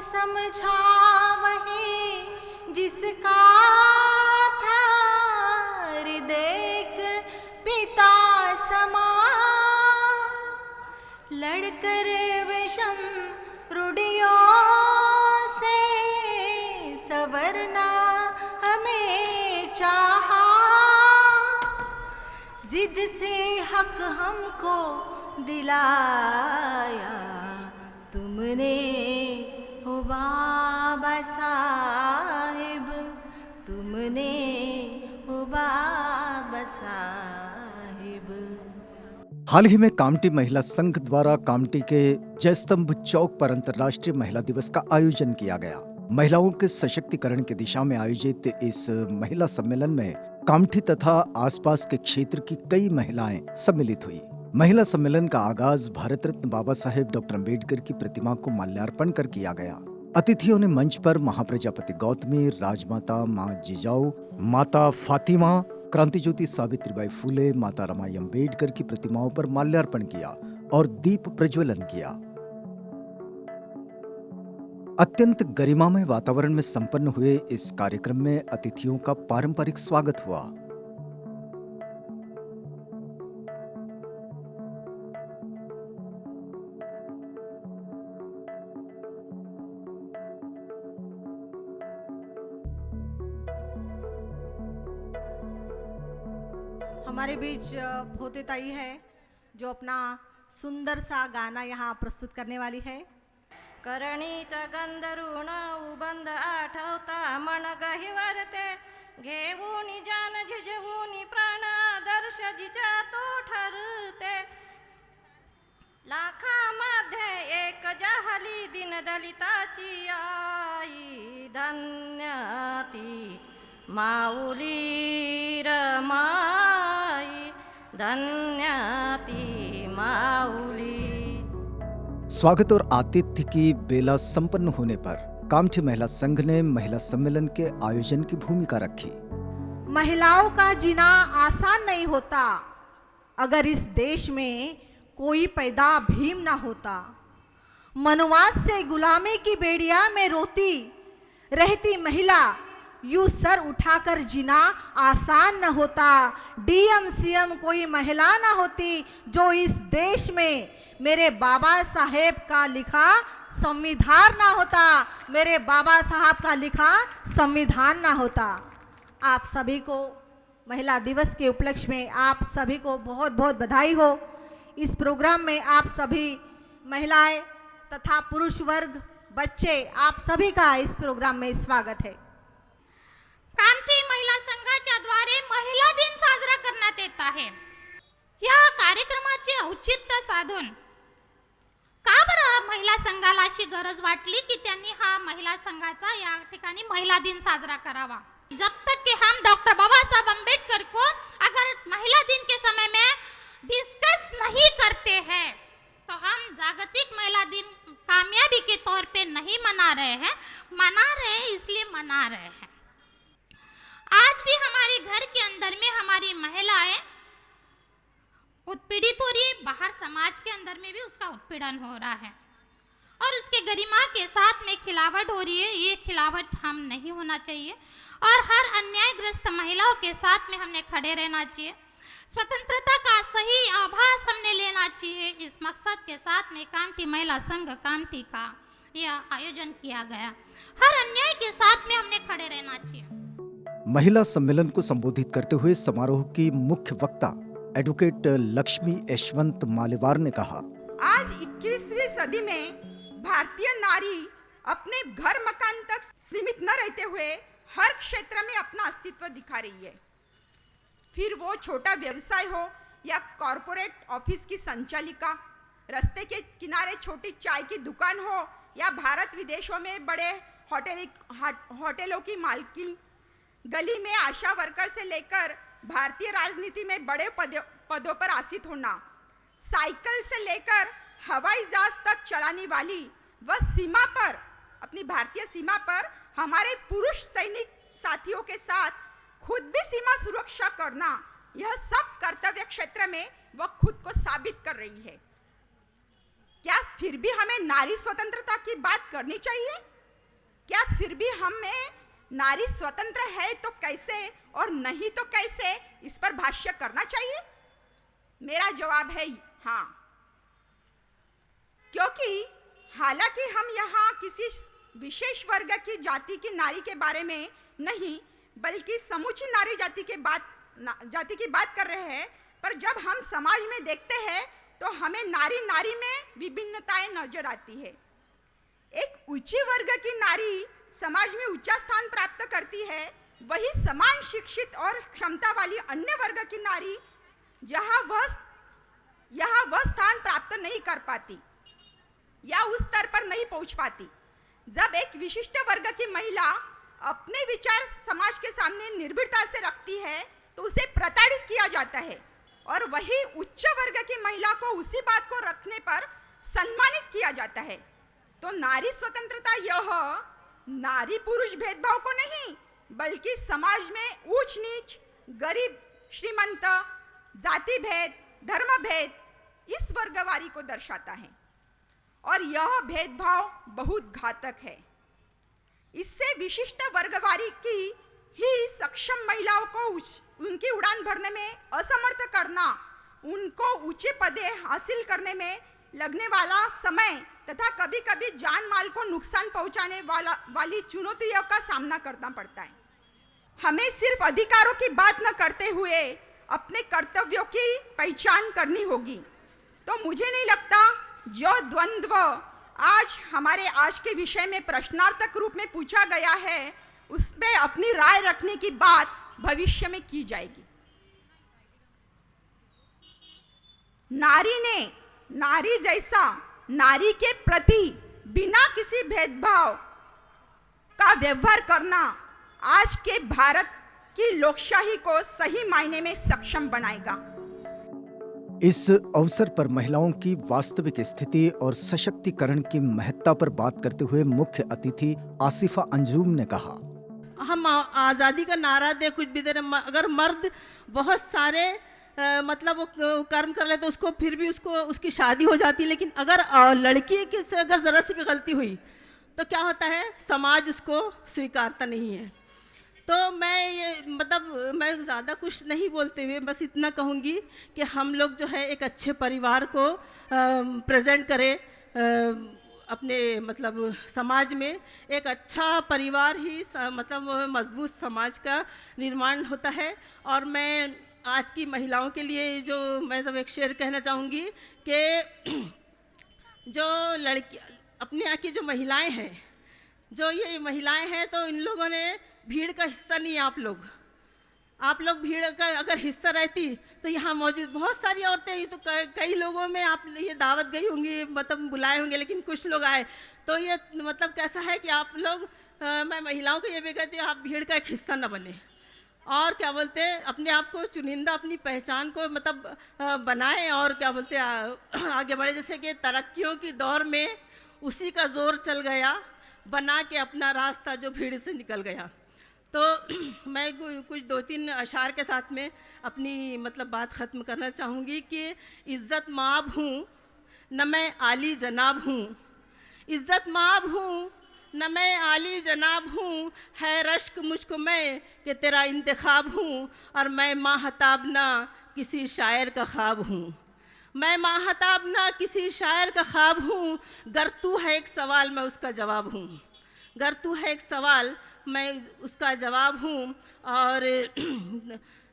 समझावहे जिसका था हृदय पिता समा, लड़कर विषम रूढ़ियों से सवरना हमें चाहा, जिद से हक हमको दिलाया तुमने हो बाबा साहिब, तुमने हो बाबा साहिब। हाल ही में कामठी महिला संघ द्वारा कामठी के जयस्तंभ चौक पर अंतर्राष्ट्रीय महिला दिवस का आयोजन किया गया। महिलाओं के सशक्तिकरण की दिशा में आयोजित इस महिला सम्मेलन में कामठी तथा आसपास के क्षेत्र की कई महिलाएं सम्मिलित हुई। महिला सम्मेलन का आगाज भारत रत्न बाबा साहेब डॉक्टर अम्बेडकर की प्रतिमा को माल्यार्पण कर किया गया। अतिथियों ने मंच पर महाप्रजापति गौतमी, राजमाता माँ जिजाऊ, माता फातिमा, क्रांति ज्योति सावित्रीबाई फूले, माता रमाई अम्बेडकर की प्रतिमाओं पर माल्यार्पण किया और दीप प्रज्वलन किया। अत्यंत गरिमामय वातावरण में संपन्न हुए इस कार्यक्रम में अतिथियों का पारंपरिक स्वागत हुआ। हमारे बीच भोते ताई है जो अपना सुंदर सा गाना यहाँ प्रस्तुत करने वाली है। करणीचा गंधरुण उबंध आठवता मन गहिवरते, घेऊनी जान झिजवूनी प्राण आदर्श जिचा तो ठरते, लाखामध्ये एक जाहली दिन दलिताची आई, धन्य ती माऊली रमाई, धन्य ती माऊली। स्वागत और आतिथ्य की बेला संपन्न होने पर कामठी महिला संघ ने महिला सम्मेलन के आयोजन की भूमिका रखी। महिलाओं का जीना आसान नहीं होता। अगर इस देश में कोई पैदा भीम ना होता, मनुवाद से गुलामी की बेड़िया में रोती रहती महिला, यूं सर उठाकर जीना आसान न होता। डीएम सीएम कोई महिला ना होती जो इस देश में मेरे बाबा साहेब का लिखा संविधान ना होता, मेरे बाबा साहब का लिखा संविधान ना होता। आप सभी को महिला दिवस के उपलक्ष्य में आप सभी को बहुत बहुत बधाई हो। इस प्रोग्राम में आप सभी महिलाएं तथा पुरुष वर्ग, बच्चे, आप सभी का इस प्रोग्राम में स्वागत है। कामठी महिला संघाच्या द्वारे महिला दिन साजरा करण्यात येत आहे। या कार्यक्रमाचे औचित्य साधून का बरं महिला संघाला अशी गरज वाटली कि त्यांनी हा महिला संघाचा या ठिकाणी महिला दिन साजरा करावा। जब तक कि हम डॉक्टर बाबा साहब अम्बेडकर को अगर महिला दिन के समय में डिस्कस नहीं करते हैं तो हम जागतिक महिला दिन कामयाबी के तौर पे नहीं मना रहे हैं, मना रहे हैं इसलिए मना रहे हैं। आज भी हमारे घर के अंदर में हमारी महिलाएं उत्पीड़ित हो रही है, बाहर समाज के अंदर में भी उसका उत्पीड़न हो रहा है और उसके गरिमा के साथ में खिलावट हो रही है। ये खिलावट हम नहीं होना चाहिए और हर अन्यायग्रस्त महिलाओं के साथ में हमने खड़े रहना चाहिए। स्वतंत्रता का सही आभास हमने लेना चाहिए। इस मकसद के साथ में कामठी महिला संघ कामठी का यह आयोजन किया गया। हर अन्याय के साथ में हमने खड़े रहना चाहिए। महिला सम्मेलन को संबोधित करते हुए समारोह की मुख्य वक्ता एडवोकेट लक्ष्मी यशवंत मालेवार ने कहा, आज 21वीं सदी में भारतीय नारी अपने घर मकान तक सीमित न रहते हुए हर क्षेत्र में अपना अस्तित्व दिखा रही है। फिर वो छोटा व्यवसाय हो या कॉरपोरेट ऑफिस की संचालिका, रास्ते के किनारे छोटी चाय की दुकान हो या भारत विदेशों में बड़े होटलों की मालकिन, गली में आशा वर्कर से लेकर भारतीय राजनीति में बड़े पदों पर आसीन होना, साइकिल से लेकर हवाई जहाज तक चलाने वाली व सीमा पर, अपनी भारतीय सीमा पर हमारे पुरुष सैनिक साथियों के साथ खुद भी सीमा सुरक्षा करना, यह सब कर्तव्य क्षेत्र में वह खुद को साबित कर रही है। क्या फिर भी हमें नारी स्वतंत्रता की बात करनी चाहिए? क्या फिर भी हमें नारी स्वतंत्र है तो कैसे और नहीं तो कैसे इस पर भाष्य करना चाहिए? मेरा जवाब है हाँ, क्योंकि हालांकि हम यहाँ किसी विशेष वर्ग की जाति की नारी के बारे में नहीं बल्कि समूची नारी जाति की बात कर रहे हैं, पर जब हम समाज में देखते हैं तो हमें नारी नारी में विभिन्नताएं नजर आती है। एक ऊंची वर्ग की नारी समाज में ऊंचा स्थान प्राप्त करती है, वही समान शिक्षित और क्षमता वाली अन्य वर्ग की नारी यहाँ वह स्थान प्राप्त नहीं कर पाती या उस स्तर पर नहीं पहुंच पाती। जब एक विशिष्ट वर्ग की महिला अपने विचार समाज के सामने निर्भीकता से रखती है तो उसे प्रताड़ित किया जाता है, और वही उच्च वर्ग की महिला को उसी बात को रखने पर सम्मानित किया जाता है। तो नारी स्वतंत्रता यह नारी पुरुष भेदभाव को नहीं बल्कि समाज में ऊंच नीच, गरीब श्रीमंत, जाति भेद, धर्म भेद इस वर्गवारी को दर्शाता है, और यह भेदभाव बहुत घातक है। इससे विशिष्ट वर्गवारी की ही सक्षम महिलाओं को उनकी उड़ान भरने में असमर्थ करना, उनको ऊंचे पदे हासिल करने में लगने वाला समय तथा कभी कभी जान माल को नुकसान पहुंचाने वाली चुनौतियों का सामना करना पड़ता है। हमें सिर्फ अधिकारों की बात न करते हुए अपने कर्तव्यों की पहचान करनी होगी। तो मुझे नहीं लगता जो द्वंद्व आज के विषय में प्रश्नार्थक रूप में पूछा गया है उस पे अपनी राय रखने की बात भविष्य में की जाएगी। नारी जैसा नारी के प्रति बिना किसी भेदभाव का व्यवहार करना आज के भारत की लोकशाही को सही मायने में सक्षम बनाएगा। इस अवसर पर महिलाओं की वास्तविक स्थिति और सशक्तिकरण की महत्ता पर बात करते हुए मुख्य अतिथि आसिफा अंजुम ने कहा, हम आज़ादी का नारा दे कुछ भी दे, अगर मर्द बहुत सारे मतलब वो कर्म कर ले तो उसको फिर भी उसकी शादी हो जाती है, लेकिन अगर लड़की की से अगर ज़रा सी भी गलती हुई तो क्या होता है, समाज उसको स्वीकारता नहीं है। तो मैं ज़्यादा कुछ नहीं बोलते हुए बस इतना कहूँगी कि हम लोग जो है एक अच्छे परिवार को प्रेजेंट करें अपने समाज में। एक अच्छा परिवार ही मजबूत समाज का निर्माण होता है। और मैं आज की महिलाओं के लिए जो मैं एक शेर कहना चाहूँगी कि जो लड़की अपने यहाँ की जो महिलाएं हैं, जो ये महिलाएं हैं, तो इन लोगों ने भीड़ का हिस्सा नहीं है। आप लोग भीड़ का अगर हिस्सा रहती तो यहाँ मौजूद बहुत सारी औरतें, तो कई लोगों में आप ये दावत गई होंगी, बुलाए होंगे, लेकिन कुछ लोग आए। तो ये कैसा है कि आप लोग मैं महिलाओं को ये भी कहती हूँ, आप भीड़ का एक हिस्सा न बने और अपने आप को चुनिंदा, अपनी पहचान को बनाएं और आगे बढ़े। जैसे कि तरक्कियों की दौर में उसी का जोर चल गया, बना के अपना रास्ता जो भीड़ से निकल गया। तो मैं कुछ 2-3 अशार के साथ में अपनी बात ख़त्म करना चाहूँगी कि इज़्ज़त माब हूँ न मैं आली जनाब हूँ, इज़्ज़त माब हूँ न मैं आली जनाब हूँ, है रश्क मुझको मैं कि तेरा इंतखाब हूँ, और मैं माहताब ना किसी शायर का ख्वाब हूँ, मैं माहताब ना किसी शायर का ख्वाब हूँ। गर तू है एक सवाल मैं उसका जवाब हूँ, गर तू है एक सवाल मैं उसका जवाब हूँ। और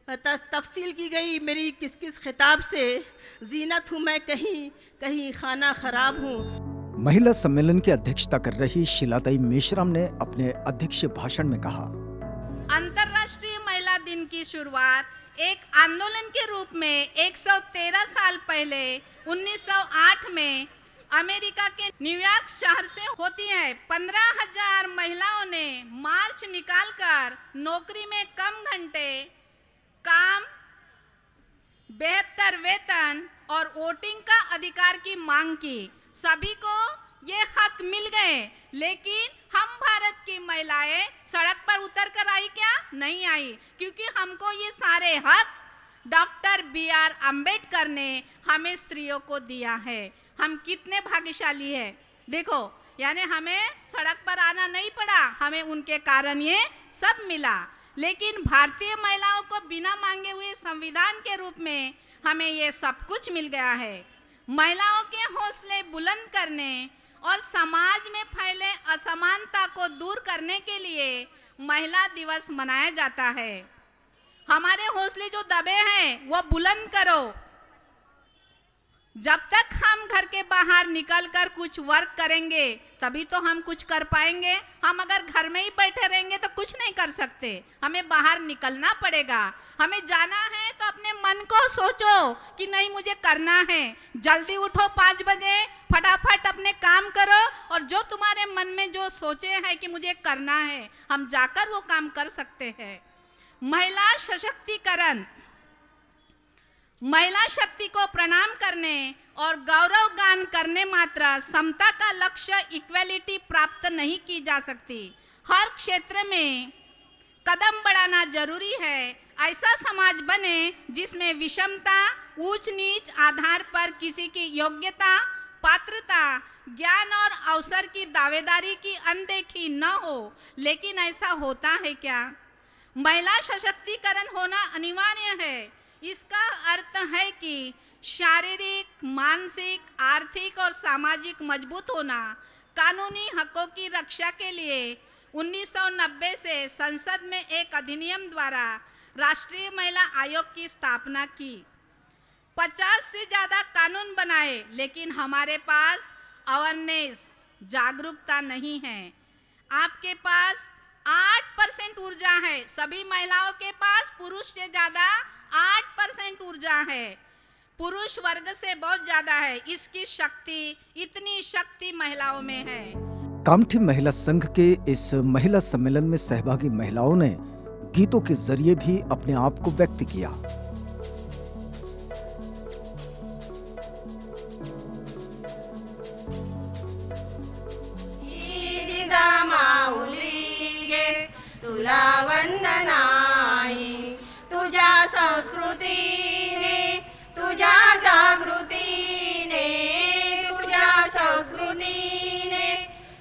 तफसील की गई मेरी किस किस खिताब से, जीनत हूँ मैं कहीं कहीं खाना खराब हूँ। महिला सम्मेलन की अध्यक्षता कर रही शिलाताई मेश्राम ने अपने अध्यक्षीय भाषण में कहा, अंतर्राष्ट्रीय महिला दिन की शुरुआत एक आंदोलन के रूप में 113 साल पहले 1908 में अमेरिका के न्यूयॉर्क शहर से होती है। 15,000 महिलाओं ने मार्च निकालकर नौकरी में कम घंटे काम, बेहतर वेतन और वोटिंग का अधिकार की मांग की। सभी को ये हक मिल गए, लेकिन हम भारत की महिलाएं सड़क पर उतर कर आई क्या? नहीं आई, क्योंकि हमको ये सारे हक डॉक्टर BR अम्बेडकर ने हमें स्त्रियों को दिया है। हम कितने भाग्यशाली है। देखो, यानी हमें सड़क पर आना नहीं पड़ा, हमें उनके कारण ये सब मिला। लेकिन भारतीय महिलाओं को बिना मांगे हुए संविधान के रूप में हमें ये सब कुछ मिल गया है। महिलाओं के हौसले बुलंद करने और समाज में फैले असमानता को दूर करने के लिए महिला दिवस मनाया जाता है। हमारे हौसले जो दबे हैं वो बुलंद करो। जब तक हम घर के बाहर निकलकर कुछ वर्क करेंगे तभी तो हम कुछ कर पाएंगे। हम अगर घर में ही बैठे रहेंगे तो कुछ नहीं कर सकते, हमें बाहर निकलना पड़ेगा। हमें जाना है तो अपने मन को सोचो कि नहीं मुझे करना है। जल्दी उठो 5 बजे, फटाफट अपने काम करो और जो तुम्हारे मन में जो सोचे हैं कि मुझे करना है, हम जाकर वो काम कर सकते हैं। महिला सशक्तिकरण, महिला शक्ति को प्रणाम करने और गौरव गान करने मात्र समता का लक्ष्य इक्वलिटी प्राप्त नहीं की जा सकती। हर क्षेत्र में कदम बढ़ाना जरूरी है। ऐसा समाज बने जिसमें विषमता, ऊंच नीच आधार पर किसी की योग्यता, पात्रता, ज्ञान और अवसर की दावेदारी की अनदेखी न हो। लेकिन ऐसा होता है क्या? महिला सशक्तिकरण होना अनिवार्य है। इसका अर्थ है कि शारीरिक, मानसिक, आर्थिक और सामाजिक मजबूत होना। कानूनी हकों की रक्षा के लिए 1990 से संसद में एक अधिनियम द्वारा राष्ट्रीय महिला आयोग की स्थापना की। 50 से ज़्यादा कानून बनाए, लेकिन हमारे पास अवेयरनेस, जागरूकता नहीं है। आपके पास 8% ऊर्जा है, सभी महिलाओं के पास पुरुष से ज़्यादा 8% ऊर्जा है, पुरुष वर्ग से बहुत ज़्यादा है। इसकी शक्ति, इतनी शक्ति महिलाओं में है। कामठी महिला संघ के इस महिला सम्मेलन में सहभागी महिलाओं ने गीतों के जरिए भी अपने आप को व्यक्त किया। तुला वंदनाई, तुझ्या संस्कृतीने, तुझ्या जागृतीने, तुझ्या संस्कृतीने,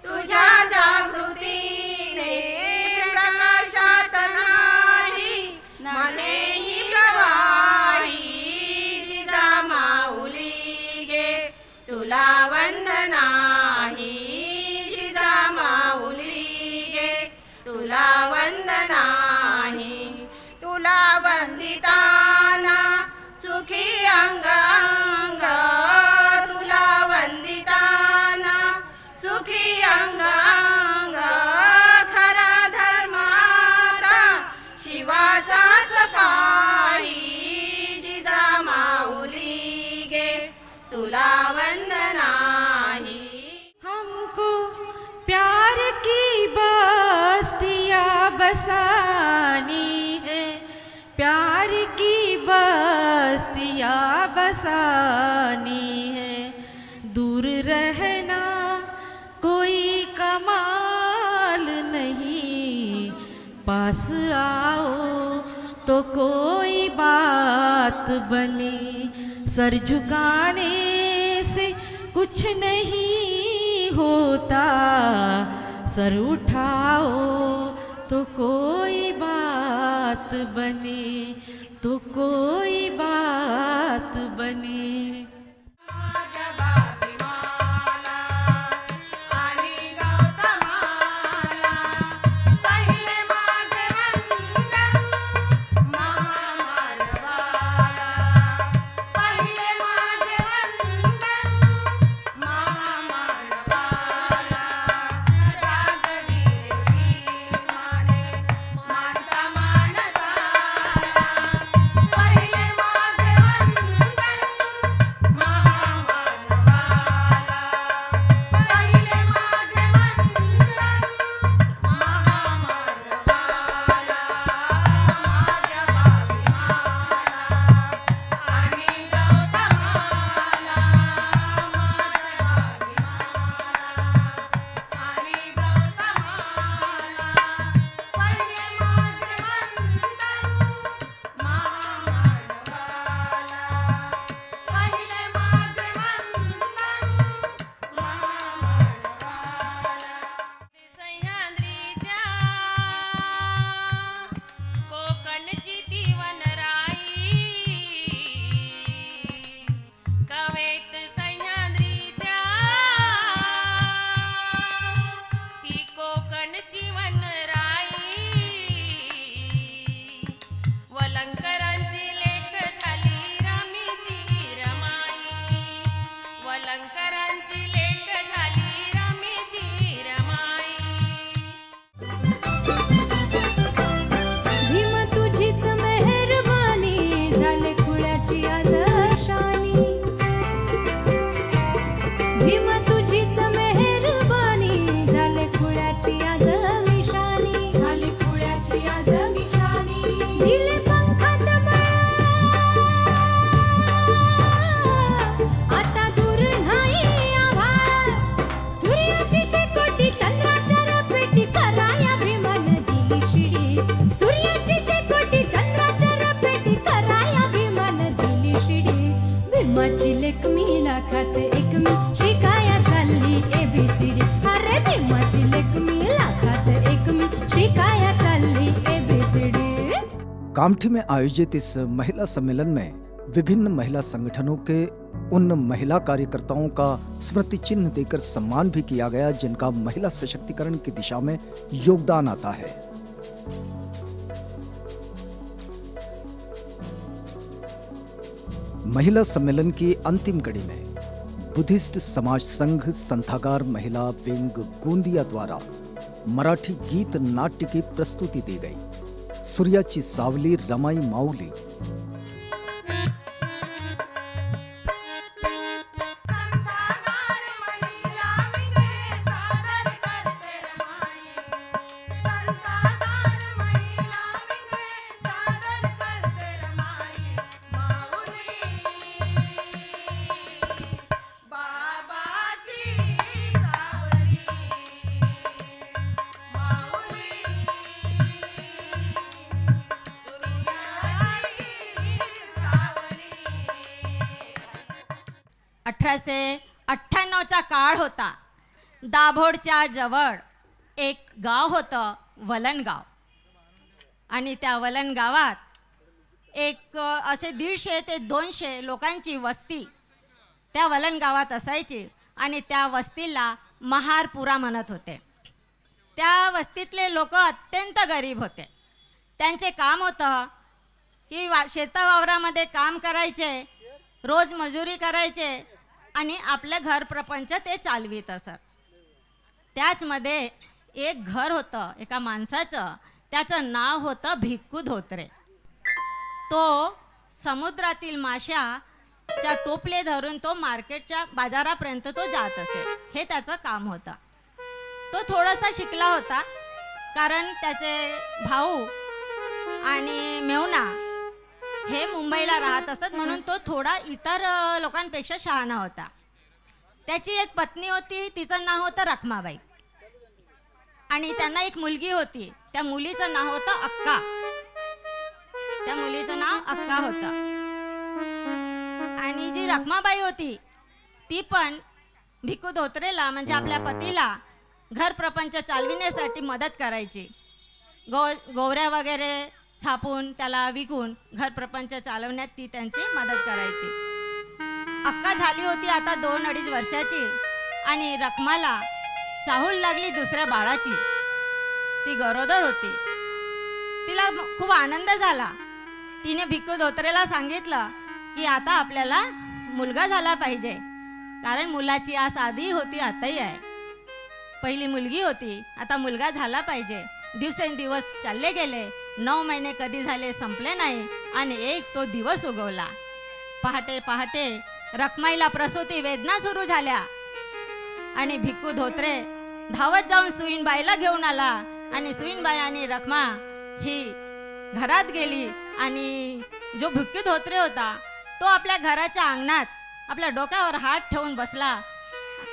तुझ्या जागृतीने प्रकाशात नादी मनेही प्रवाही। जिजा माऊली गे तुला वंदनाही, जिजा माऊली गे तुला वंदनाही। तुला वंदिताना सुखी अंग अंग, तुला वंदिताना सुखी अंग अंग। खरा धर्माता शिवाचाच पायी। जिजा माऊली गे तुला वंदनाही। हमको प्यार की बस्तियाँ बसानी है, प्यार की बस्तियाँ बसानी है। दूर रहना कोई कमाल नहीं, पास आओ तो कोई बात बने। सर झुकाने से कुछ नहीं होता, सर उठाओ तो कोई बात बने, तो कोई बात बने। लाखाची लेक मी लाखात एक मी शिकाया चालली ABCD। कामठी में आयोजित इस महिला सम्मेलन में विभिन्न महिला संगठनों के उन महिला कार्यकर्ताओं का स्मृति चिन्ह देकर सम्मान भी किया गया जिनका महिला सशक्तिकरण की दिशा में योगदान आता है। महिला सम्मेलन की अंतिम कड़ी में बुद्धिस्ट समाज संघ संथागार महिला विंग गोंदिया द्वारा मराठी गीत नाट्य की प्रस्तुति दी गई। सूर्याची सावली रमाई माऊली चा काळ होता। दाभोळच्या जवळ एक गाव होतं वलणगाव आणि त्या वलन गावात एक असे 150 ते 200 लोकांची वस्ती त्या वलन गावात असायची आणि त्या वस्तीला महारपुरा म्हणत होते। त्या वस्तीतले लोक अत्यंत गरीब होते। त्यांचे काम होतं की शेतावावरामध्ये काम करायचे, रोज मजुरी करायचे आणि आपलं घर प्रपंच ते चालवित असत। त्याचमध्ये एक घर होतं एका माणसाचं, त्याचं नाव होतं भिक्खू धोत्रे। तो समुद्रातील माशाच्या टोपले धरून तो मार्केटच्या बाजारापर्यंत तो जात असे, हे त्याचं काम होतं। तो थोडासा शिकला होता कारण त्याचे भाऊ आणि मेहुणा हे मुंबईला राहत असत, म्हणून तो थोडा इतर लोकांपेक्षा शहाणा होता। त्याची एक पत्नी होती, तिचं नाव होतं रखमाबाई आणि त्यांना एक मुलगी होती, त्या मुलीचं नाव होतं अक्का। त्या मुलीचं नाव अक्का होतं आणि जी रखमाबाई होती ती पण भिक्खू धोत्रेला म्हणजे आपल्या पतीला घर प्रपंच चालविण्यासाठी मदत करायची। गोवऱ्या वगैरे छापून त्याला विकून घर प्रपंच चालवण्यात ती त्यांची मदत करायची। अक्का झाली होती आता 2-2.5 वर्षाची आणि रखमाला चाहूल लागली दुसऱ्या बाळाची। ती गरोदर होती। तिला खूप आनंद झाला। तिने भिक्खू धोत्रेला सांगितलं की आता आपल्याला मुलगा झाला पाहिजे, कारण मुलाची आस आधी होती आताही आहे। पहिली मुलगी होती, आता मुलगा झाला पाहिजे। दिवसेंदिवस चालले गेले, 9 महिने कधी झाले संपले नाही आणि एक तो दिवस उगवला। पहाटे पहाटे रखमाईला प्रसूती वेदना सुरू झाल्या आणि भिक्खू धोत्रे धावत जाऊन सुईणबाईला घेऊन आला आणि सुईणबाई आणि रखमा ही घरात गेली आणि जो भिक्खू धोत्रे होता तो आपल्या घराच्या अंगणात आपल्या डोक्यावर हात ठेवून बसला।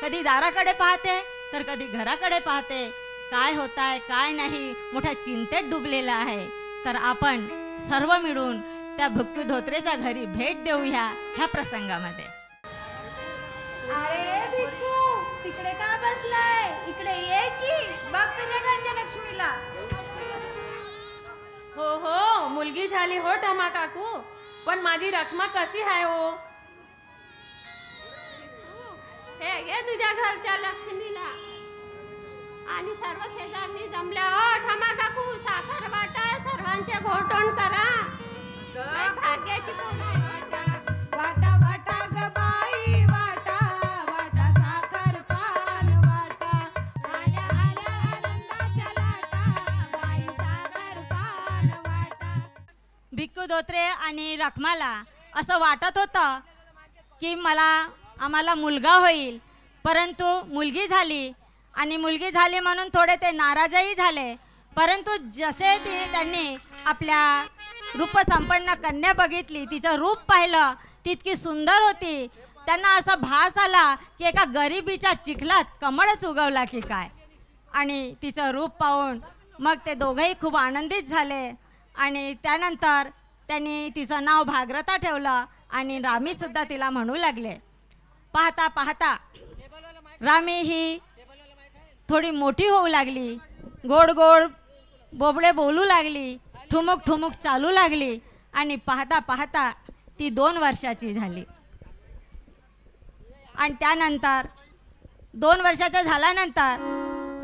कधी दाराकडे पाहते तर कधी घराकडे पाहते, काय होताय काय नाही मोठ्या चिंतेत डुबलेला आहे। तर आपण सर्व मिळून त्या भिक्खू धोत्रेच्या घरी भेट देऊया ह्या प्रसंगामध्ये। अरे भिक्खू, तिकडे का बसलाय? इकडे ये की, बघ तुझ्या घरच्या लक्ष्मीला। हो हो, मुलगी झाली हो टमा काकू, पण माझी रखमा कशी आहे हो? हे घे तुझ्या घरच्या लक्ष्मीला आणि सर्व शेजारनी जमल्या हो ठमा काकू, साखर वाटा, सर्वांचे घोटण करा। लय भाग्याची पोर आहे वाटा वाटा ग बाई वाटा, वाटा साखर पान वाटा, आल्या आल्या आनंदाच्या लाटा, बाई साखर पान वाटा। भिक्खू धोत्रे आणि रखमाला असं वाटत होतं की आम्हाला मुलगा होईल, परंतु मुलगी झाली आणि मुलगी झाली म्हणून थोडे ते नाराजही झाले। परंतु जसे त्यांनी आपल्या रूपसंपन्न कन्या बघितली, तिचं रूप पाहिलं, तितकी सुंदर होती, त्यांना असा भास आला की एका गरिबीच्या चिखलात कमळच उगवला की काय। आणि तिचं रूप पाहून मग ते दोघंही खूप आनंदित झाले आणि त्यानंतर त्यांनी तिचं नाव भागरता ठेवलं आणि रामीसुद्धा तिला म्हणू लागले। पाहता पाहता रामी ही थोडी मोठी होऊ लागली, गोड गोड बोबडे बोलू लागली, ठुमुक ठुमुक चालू लागली आणि पाहता पाहता ती 2 वर्षाची झाली. आणि त्यानंतर 2 वर्षाच्या झाल्यानंतर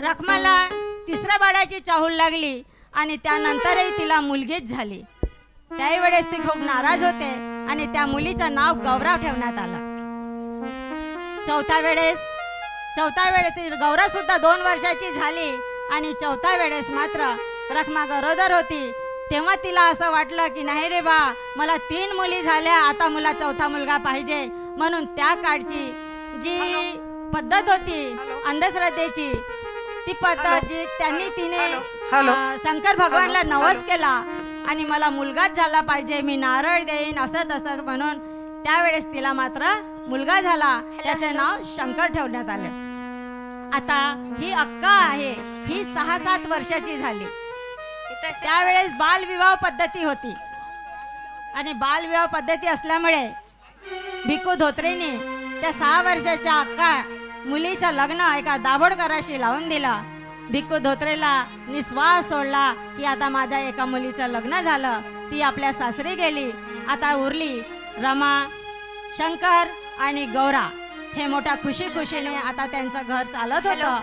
रखमाला तिसऱ्या बाळाची चाहूल लागली आणि त्यानंतरही तिला मुलगीच झाली. त्यावेळेस ती खूप नाराज होते आणि त्या मुलीचं नाव गौरव ठेवण्यात आलं. चौथ्या वेळेस ती गौरव सुद्धा 2 वर्षाची झाली आणि चौथ्या वेळेस मात्र रखमा गरोदर होती. तेव्हा तिला असं वाटलं की नाही रे बा, मला 3 मुली झाल्या, आता मला चौथा मुलगा पाहिजे. म्हणून त्या काळची जी पद्धत होती अंधश्रद्धेची, ती पद्धत जी तिने शंकर भगवानला नवस केला आणि मला मुलगाच झाला पाहिजे, मी नारळ देईन असं तसं म्हणून त्यावेळेस तिला मात्र मुलगा झाला. त्याचे नाव शंकर ठेवण्यात आले. आता ही अक्का आहे, ही 6-7 वर्षाची झाली. त्यावेळेस बालविवाह पद्धती होती आणि बालविवाह पद्धती असल्यामुळे भिक्खू धोत्रेने त्या 6 वर्षाच्या अक्का मुलीचं लग्न एका दाभोळकराशी लावून दिला. भिक्खू धोत्रेला निश्वास सोडला की आता माझ्या एका मुलीचं लग्न झालं, ती आपल्या सासरी गेली. आता उरली रमा, शंकर आणि गौरा. हे मोठ्या खुशीने आता त्यांचं घर चालत होतं.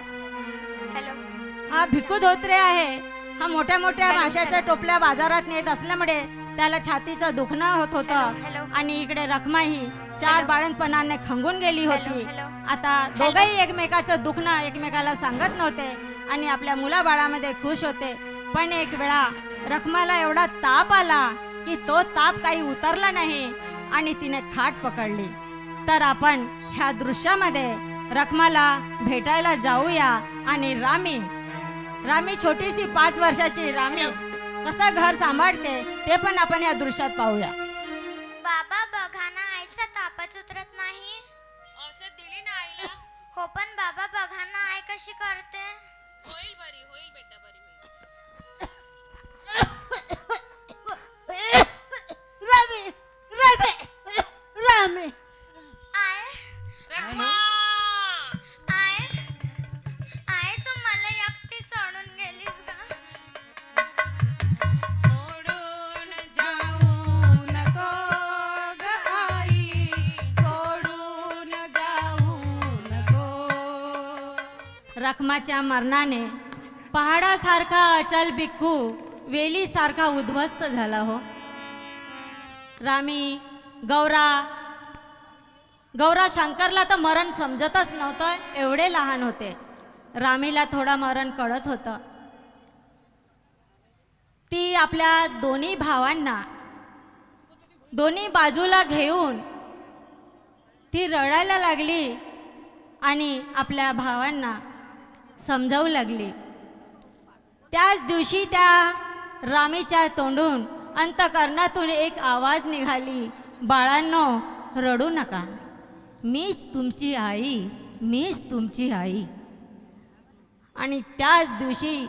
हा भिक्खू धोत्रे आहे, हा मोठ्या मोठ्या माशाच्या टोपल्या बाजारात नेत असल्यामुळे त्याला छातीचं दुखणं होत होतं आणि इकडे रखमा ही 4 बाळंतपणाने खंगून गेली होती. आता दोघंही एकमेकाचं दुखणं एकमेकाला सांगत नव्हते आणि आपल्या मुलाबाळामध्ये खुश होते. पण एक वेळा रखमाला एवढा ताप आला की तो ताप काही उतरला नाही आणि तिने खाट पकडली. तर आपण ह्या दृश्यामध्ये रखमाला भेटायला जाऊया आणि रामी छोटीशी 5 वर्षाची रामी कसं घर सांभाळते ते पण आपण या दृश्यात पाहूया. बाबा बघा ना, आईचा तापच उतरत नाही. औषध दिली ना आईला? हो पण बाबा बघा ना, आई कशी करते. होईल बरी, होईल बेटा, बरी होईल. रामी आय आय आय तू मला एकटी सोडून गेलीस का. सोडून जाऊ नको ग आई, सोडून जाऊ नको. रखमाच्या मरणाने पहाडासारखा अचल भिक्खू वेलीसारखा उद्ध्वस्त झाला हो. रामी, गौरा शंकरला तर मरण समजतच नव्हतं, एवढे लहान होते. रामीला थोडा मरण कळत होतं. ती आपल्या दोन्ही भावांना दोन्ही बाजूला घेऊन ती रडायला लागली आणि आपल्या भावांना समजावू लागली. त्याच दिवशी त्या रामीच्या तोंडून अंतकरणातून एक आवाज निघाली, बाळांनो रडू नका, मीच तुमची आई, मीच तुमची आई. आणि त्याच दिवशी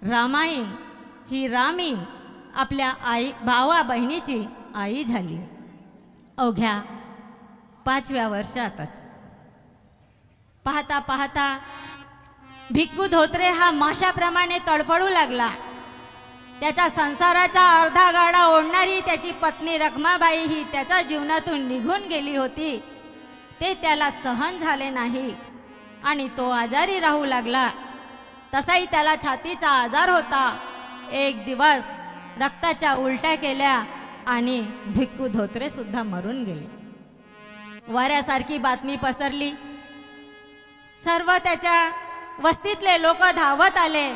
रामी आपल्या भावा बहिणीची आई झाली. अवघ्या 5व्या वर्षातच. पाहता पाहता भिक्खू धोत्रे हा माशाप्रमाणे तडफडू लागला. त्याच्या संसाराचा अर्धा गाडा ओढणारी त्याची पत्नी रखमाबाई ही त्याच्या जीवनातून निघून गेली होती. ते त्याला सहन झाले नाही आणि तो आजारी राहू लागला. तसाही त्याला छातीचा आजार होता. एक दिवस रक्ताच्या उलट्या केल्या आणि भिक्खू धोत्रे सुद्धा मरून गेले. वाऱ्यासारखी बातमी पसरली. सर्व त्याच्या वस्तीतले लोक धावत आले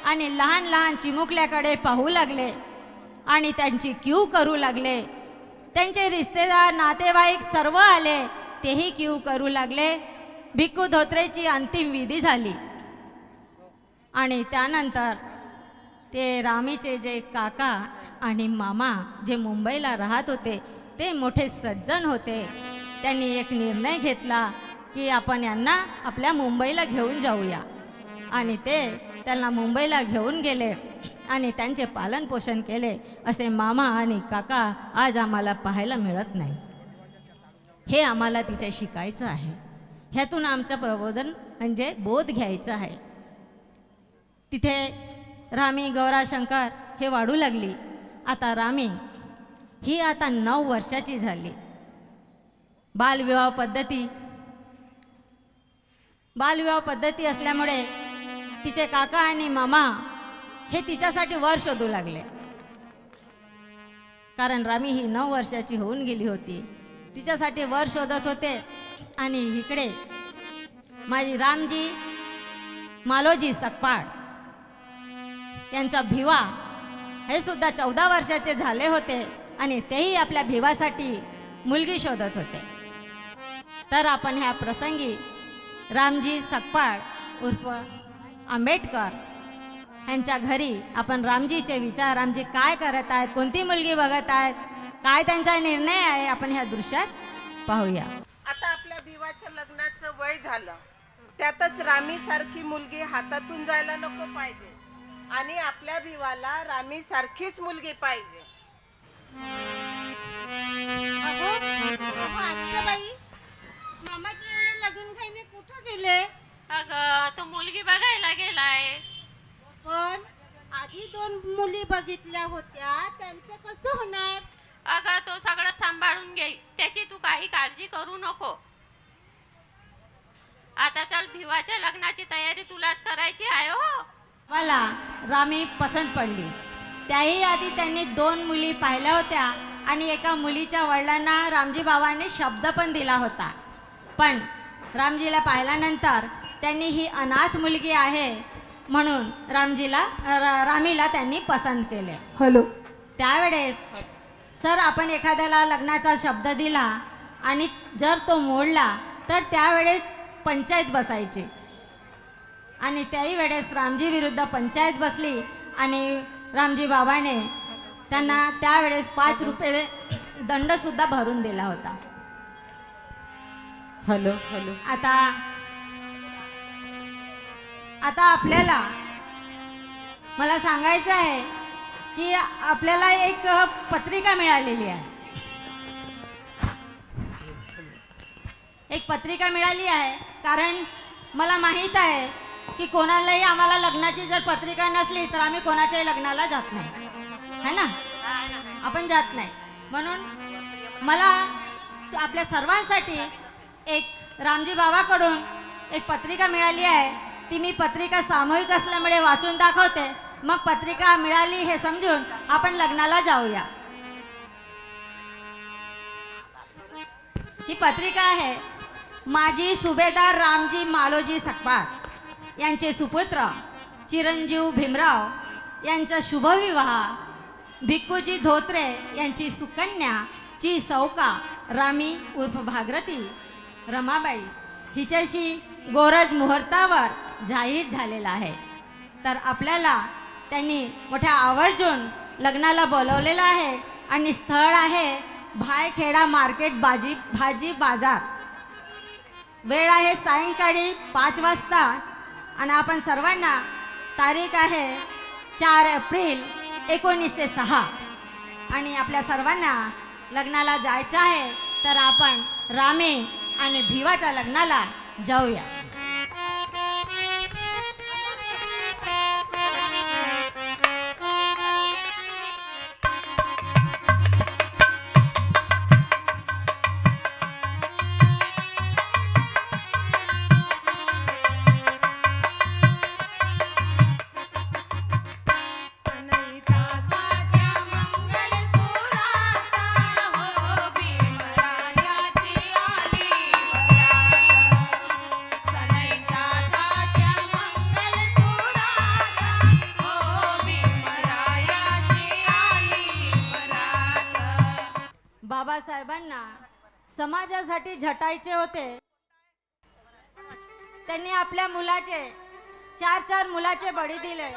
आणि लहान लहान चिमुकल्याकडे पाहू लागले आणि त्यांची क्यू करू लागले. त्यांचे रिश्तेदार नातेवाईक सर्व आले, तेही क्यू करू लागले. भिक्खू धोत्रेची अंतिम विधी झाली आणि त्यानंतर ते रामीचे जे काका आणि मामा जे मुंबईला राहत होते ते मोठे सज्जन होते. त्यांनी एक निर्णय घेतला की आपण यांना आपल्या मुंबईला घेऊन जाऊया आणि ते त्यांना मुंबईला घेऊन गेले आणि त्यांचे पालनपोषण केले. असे मामा आणि काका आज आम्हाला पाहायला मिळत नाही. हे आम्हाला तिथे शिकायचं आहे. ह्यातून आमचं प्रबोधन म्हणजे बोध घ्यायचं आहे. तिथे रामी गौराशंकर हे वाढू लागली. आता रामी ही आता 9 वर्षाची झाली. बालविवाह पद्धती असल्यामुळे तिचे काका आणि मामा हे तिच्यासाठी वर शोधू लागले. कारण रामी ही 9 वर्षाची होऊन गेली होती. तिच्यासाठी वर शोधत होते. आणि इकडे माझी रामजी मालोजी सकपाळ यांचा भिवा हे सुद्धा 14 वर्षाचे झाले होते आणि तेही आपल्या भिवासाठी मुलगी शोधत होते. तर आपण ह्या प्रसंगी रामजी सकपाळ उर्फ आंबेडकर यांच्या घरी आपण रामजीचे विचार, रामजी काय करत आहेत, कोणती मुलगी बघत आहेत, काय त्यांचा निर्णय आहे, आपण ह्या दृश्यात पाहूया. आता आपल्या भिवाच्या लग्नाचं वय झालं, त्यातच रामी सारखी मुलगी हातातून जायला नको पाहिजे आणि आपल्या भिवाला रामी सारखीच मुलगी पाहिजे. आत्याबाई, मामाची एवढे लगीन खाईने कुठं गेले? अगं तो मुलगी बघायला गेलाय. पण आधी 2 मुली बघितल्या होत्या, त्यांचं कसं होणार? अगं तो सगळं सांभाळून घेईल, त्याची तू काही काळजी करू नको. आता चल, भिवाच्या लग्नाची तयारी तुलाच करायची आहे. हो, मला रामी पसंत पडली. त्याही आधी त्यांनी 2 मुली पाहिल्या होत्या आणि एका मुलीच्या वडिलांना रामजी बाबांनी शब्द पण दिला होता. पण रामजीला पाहिल्यानंतर त्यांनी ही अनाथ मुलगी आहे म्हणून रामीला त्यांनी पसंत केले. त्यावेळेस सर आपण एखाद्याला लग्नाचा शब्द दिला आणि जर तो मोडला तर त्यावेळेस पंचायत बसायची आणि त्याही वेळेस रामजी विरुद्ध पंचायत बसली आणि रामजी बाबाने त्यांना त्यावेळेस 5 रुपये दंडसुद्धा भरून दिला होता. आता आपल्याला मला सांगायचं आहे की आपल्याला एक पत्रिका मिळालेली आहे. एक पत्रिका मिळाली आहे कारण मला माहीत आहे की कोणालाही आम्हाला लग्नाची जर पत्रिका नसली तर आम्ही कोणाच्याही लग्नाला जात नाही, है ना? आपण जात नाही. म्हणून मला आपल्या सर्वांसाठी एक रामजी बाबाकडून एक पत्रिका मिळाली आहे. ती मी पत्रिका सामूहिक असल्यामुळे वाचून दाखवते. मग पत्रिका मिळाली हे समजून आपण लग्नाला जाऊया. ही पत्रिका आहे माजी सुभेदार रामजी मालोजी सकपाळ यांचे सुपुत्र चिरंजीव भीमराव यांचा शुभविवाह, भिक्कूजी धोत्रे यांची सुकन्या ची सौका रामी उर्फ भागरथी रमाबाई हिच्याशी गोरज मुहूर्तावर जाहीर झालेला आहे. तर आपल्याला त्यांनी मोठ्या आवर्जून लग्नाला बोलवलेलं आहे आणि स्थळ आहे भायखेडा मार्केट भाजी बाजार. वेळ आहे सायंकाळी 5 वाजता आणि आपण सर्वांना तारीख आहे 4 एप्रिल 1906 आणि आपल्या सर्वांना लग्नाला जायचं आहे. तर आपण रामी आणि भिवाच्या लग्नाला जाऊया. बाबासाहेबांना समाजासाठी झटायचे होते. त्यांनी आपल्या मुलाचे 4 मुलाचे बळी दिले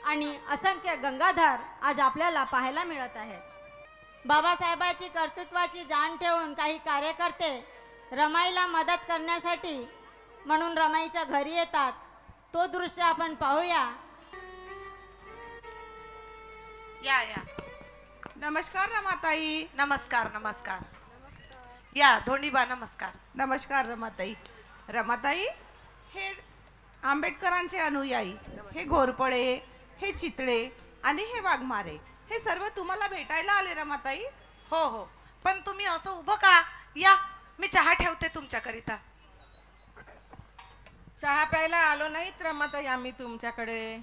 आणि असंख्य गंगाधर आज आपल्याला पाहायला मिळत आहे. बाबासाहेबांची कर्तृत्वाची जाण ठेवून काही कार्यकर्ते रमाईला मदत करण्यासाठी म्हणून रमाईच्या घरी येतात. तो दृश्य आपण पाहूया. या नमस्कार रमाताई. नमस्कार नमस्कार. या धोंडीबा नमस्कार. नमस्कार रमाताई. रमाताई हे आंबेडकरांचे अनुयायी हे घोरपडे, हे चितळे आणि हे वाघमारे हे सर्व तुम्हाला भेटायला आले रमाताई? हो हो, पण तुम्ही असं उभं का? या, मी चहा ठेवते तुमच्याकरिता. चहा प्यायला आलो नाहीत रमाताई आम्ही तुमच्याकडे.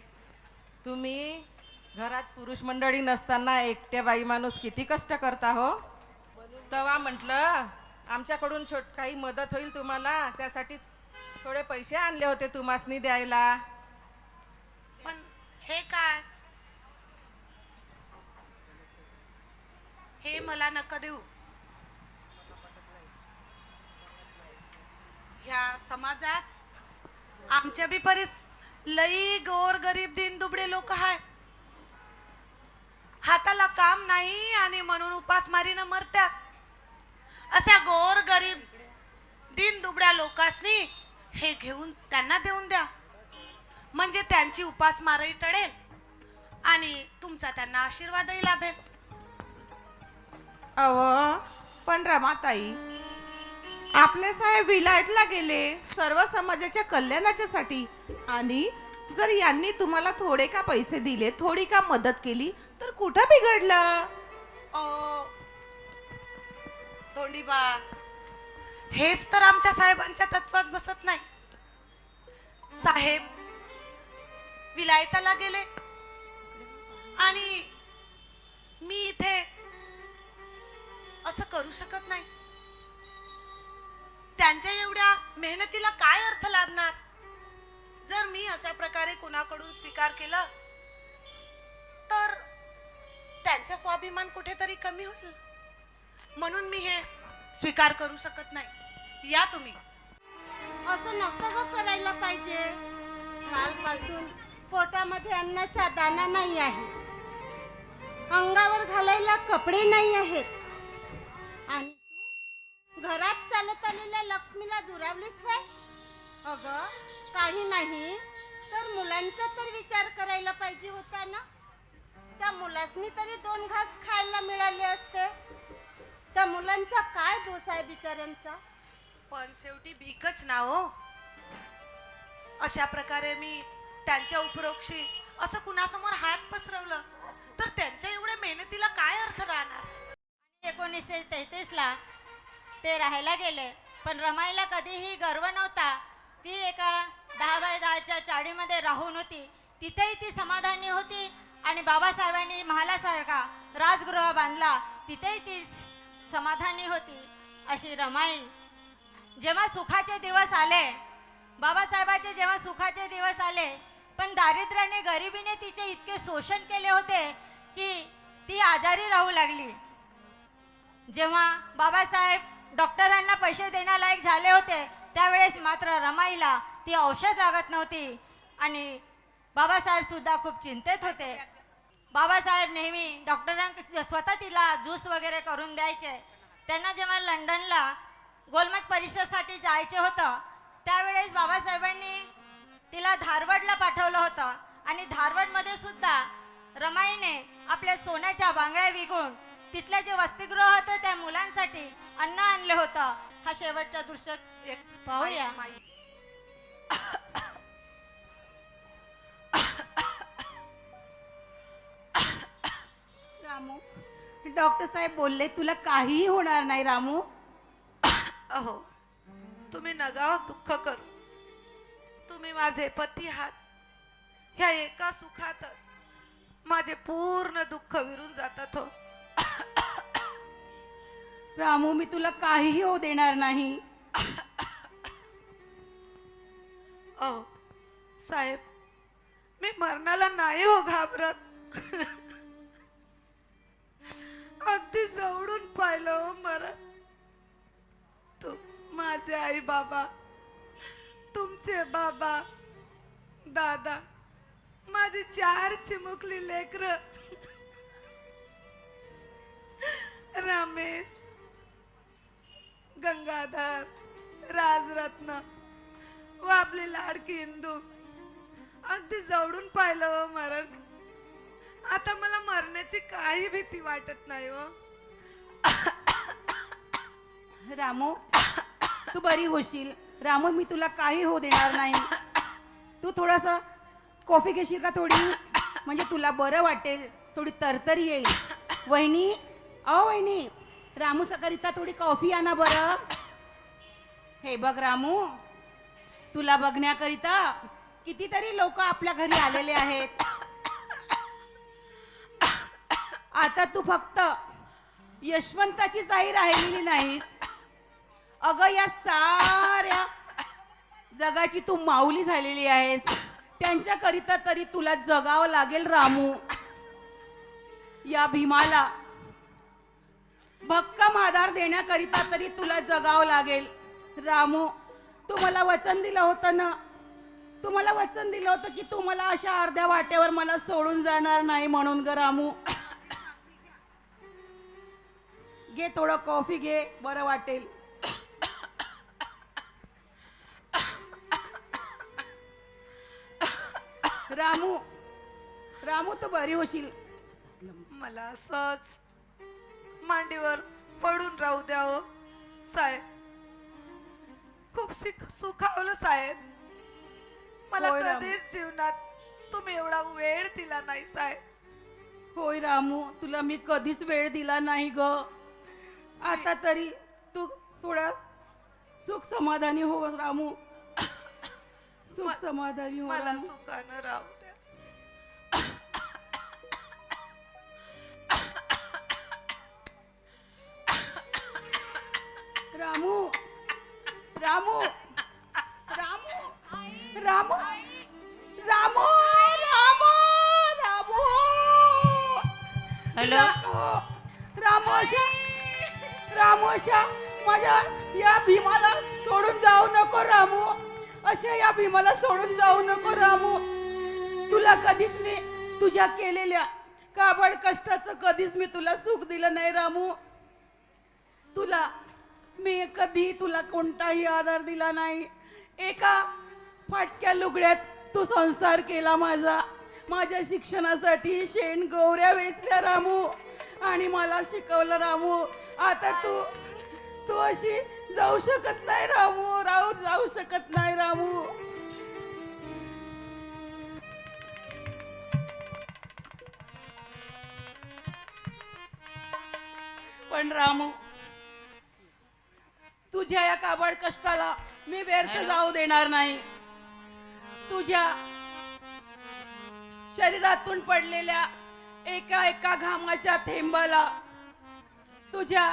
तुम्ही घरात पुरुष मंडळी नसताना एकट्या बाई माणूस किती कष्ट करता हो. तेव्हा म्हटलं आमच्याकडून काही मदत होईल तुम्हाला, त्यासाठी थोडे पैसे आणले होते तुम्हासनी द्यायला. पण हे काय? हे मला नका देऊ. ह्या समाजात आमच्या बी परीस लई गोर गरीब दिन दुबळे लोक आहेत. हाताला काम नाही आणि म्हणून उपासमारीनं मरतात. अशा गोर गरीब दिन दुबळ्या लोकांनी हे घेऊन त्यांना देऊन द्या, म्हणजे त्यांची उपासमारही टळेल आणि तुमचा त्यांना आशीर्वादही लाभेल. अव पण रमाताई, आपले साहेब विलायतला गेले सर्व समाजाच्या कल्याणाच्यासाठी, आणि जर यांनी तुम्हाला थोडे का पैसे दिले, थोडी का मदत केली तर कुठं बिघडलं? तोंडीबा, हेच तर आमच्या साहेबांच्या तत्वात बसत नाही. साहेब विलायताला गेले आणि मी इथे असं करू शकत नाही. त्यांच्या एवढ्या मेहनतीला काय अर्थ लाभणार? जर मी अशा प्रकारे कोणाकडून स्वीकार केलं तर त्यांचा स्वाभिमान कुठेतरी कमी होईल, म्हणून मी हे स्वीकार करू शकत नाही. या तुम्ही. असं नको ग करायला पाहिजे. कालपासून पोटामध्ये अन्नाचा दाना नाही आहे, अंगावर घालायला कपडे नाही आहेत, आणि तू घरात चालत आलेल्या लक्ष्मीला दुरावलीस व्हय? अगं काही नाही तर मुलांचा तर विचार करायला पाहिजे होता ना. त्या मुलासनी तरी 2 घास खायला मिळाले असते. त्या मुलांचा काय दोष आहे बिचाऱ्यांचा? पण शेवटी भीकच ना हो. अशा प्रकारे मी त्यांच्या उपरोक्षी असं कुणासमोर हात पसरवलं तर त्यांच्या एवढ्या मेहनतीला काय अर्थ राहणार? 1933ला ते राहायला गेले, पण रमाईला कधीही गर्व नव्हता. ती एका 10 बाय 10च्या चाळीमध्ये राहून होती, तिथेही ती समाधानी होती. आणि बाबासाहेबांनी महालासारखा राजगृह बांधला, तिथेही ती समाधानी होती. अशी रमाई जेव्हा सुखाचे दिवस आले, बाबासाहेबाचे जेव्हा सुखाचे दिवस आले, पण दारिद्र्याने गरिबीने तिचे इतके शोषण केले होते की ती आजारी राहू लागली. जेव्हा बाबासाहेब डॉक्टरांना पैसे देण्यालायक झाले होते त्यावेळेस मात्र रमाईला ती औषध लागत नव्हती आणि बाबासाहेब सुद्धा खूप चिंतेत होते. बाबासाहेब नेहमी डॉक्टरांना स्वतः तिला ज्यूस वगैरे करून द्यायचे. त्यांना जेव्हा लंडनला गोलमेज परीक्षेसाठी जायचे होतं त्यावेळेस बाबासाहेबांनी तिला धारवडला पाठवलं होतं आणि धारवडमध्ये सुद्धा रमाईने आपल्या सोन्याच्या बांगड्या विकून तिथले जे वसतिगृह होतं त्या मुलांसाठी अन्न आणलं होतं. हा शेवटचा दृश्य एक पाहूया. रामू, डॉक्टर साहेब बोलले तुला काहीही होणार नाही रामू. अहो, तुम्ही नगाव दुःख करू. तुम्ही माझे पती आहात. ह्या एका सुखातच माझे पूर्ण दुःख विरून जातात हो. रामू, मी तुला काहीही होऊ देणार नाही. अहो साहेब, मी मरणाला नाही हो घाबरत. अगदी जवळून पाहिलं हो मरण. तू माझे आई बाबा, तुमचे बाबा, दादा, माझी 4 चिमुकली लेकर, रमेश, गंगाधर, राजरत्न व आपली लाडकी इंदू, अगदी जवळून पाहिलं हो मरण. आता मला मरण्याची काही भीती वाटत नाही हो. रामू, तू बरी होशील. रामू, मी तुला काही होऊ देणार नाही. तू थोडासा कॉफी घेशील का थोडी? म्हणजे तुला बरं वाटेल, थोडी तरतरी येईल. वहिनी, वहिनी, रामू सकरिता थोडी कॉफी आणा बरं. हे बघ रामू, तुला बघण्याकरिता कितीतरी लोक आपल्या घरी आलेले आहेत. आता तू फक्त यशवंताचीच आई राहिलेली नाहीस. अगं या साऱ्या जगाची तू माऊली झालेली आहेस. त्यांच्याकरिता तरी तुला जगावं लागेल रामू. या भीमाला भक्कम आधार देण्याकरिता तरी तुला जगावं लागेल रामू. तू मला वचन दिलं होतं ना, तू मला वचन दिलं होतं की तू मला अशा अर्ध्या वाटेवर मला सोडून जाणार नाही म्हणून ग रामू. घे थोडं कॉफी घे, बरं वाटेल. रामू, रामू तू बरी होशील. मला असंच मांडीवर पडून राहू द्या हो साहेब. खूप सुखावलं साहेब. मला होय रामू. कधीच जीवनात तुम्ही एवढा वेळ दिला नाही साहेब. होय रामू, तुला मी कधीच वेळ दिला नाही ग. आता तरी तू थोडा सुख समाधानी हो रामू. सुख समाधानी हो मला रामू. सुखानं राहू द्या. रामू, रामू, रामू, रामू, रामू, रामू, रामू. हॅलो. रामू अशा, रामू अशा माझ्या या भीमाला सोडून जाऊ नको रामू. अशा या भीमाला सोडून जाऊ नको रामू. तुला कधीच मी तुझ्या केलेल्या काबड कष्टाचं कधीच मी तुला सुख दिलं नाही रामू. तुला मी कधी तुला कोणताही आधार दिला नाही. एका फाटक्या लुगड्यात तू संसार केला माझा. माझ्या शिक्षणासाठी शेण गौऱ्या वेचल्या रामू आणि मला शिकवलं रामू. आता तू अशी जाऊ शकत नाही रामू. जाऊ शकत नाही रामू. पण रामू, तुझ्या या काबड कष्टाला मी व्यर्थ जाऊ देणार नाही. तुझ्या शरीरातून पडलेल्या एका एका घामाच्या थेंबाला, तुझ्या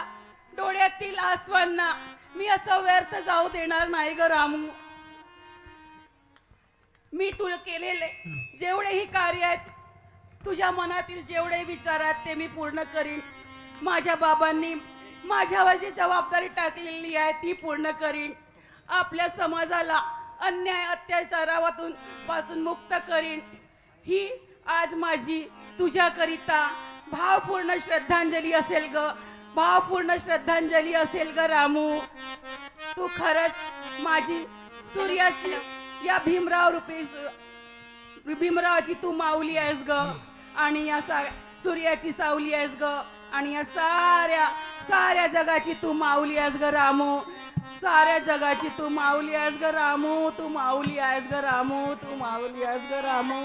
डोळ्यातील आसवांना मी असं व्यर्थ जाऊ देणार नाही ग रामू. मी तुला केलेले जेवढेही कार्य आहेत, तुझ्या मनातील जेवढे विचार आहेत ते मी पूर्ण करीन. माझ्या बाबांनी माझ्यावर जी जबाबदारी टाकलेली आहे ती पूर्ण करीन. आपल्या समाजाला अन्याय अत्याचारातून पासून मुक्त करीन. ही आज माझी तुझ्याकरिता भावपूर्ण श्रद्धांजली असेल ग. भावपूर्ण श्रद्धांजली असेल ग रामू. तू खरंच माझी सूर्याची या भीमराव रूपी भीमरावाची तू माऊली आहेस ग. आणि या सूर्याची सावली आहेस ग. आणि या साऱ्या जगाची तू माऊली आहेस ग रामू. साऱ्या जगाची तू माऊली आहेस ग रामू. तू माऊली आहेस ग रामू. तू माऊली आहेस ग रामू.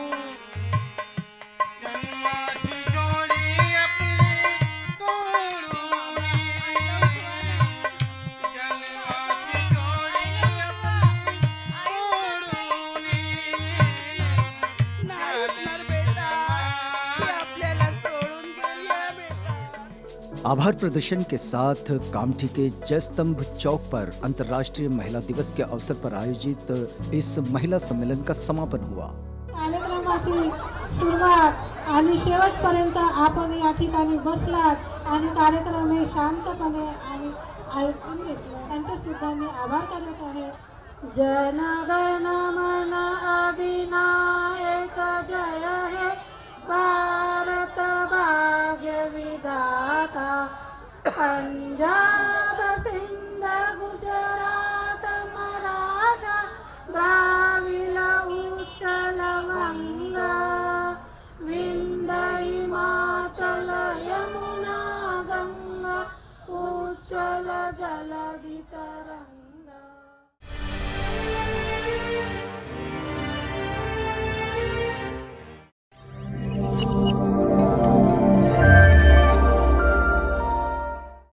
आभार प्रदर्शन के साथ कामठी के जयस्तंभ चौक पर अंतर्राष्ट्रीय महिला दिवस के अवसर पर आयोजित इस महिला सम्मेलन का समापन हुआ. कार्यक्रमाची सुरुवात आणि शेवटपर्यंत आपण या ठिकाणी बसलात आणि कार्यक्रम हे शांतपणे आणि ऐकून घेतलं. त्यांचे सुद्धा मी आभार करत आहे. जनगण मन अधिनायक जय हे भारत भाग्य विधाता. पंजाब सिंध गुजरात मराठा द्राविड उच्चल गंगा विंध्य हिमाचल यमुना गंगा उच्चल जलधि तरंगा.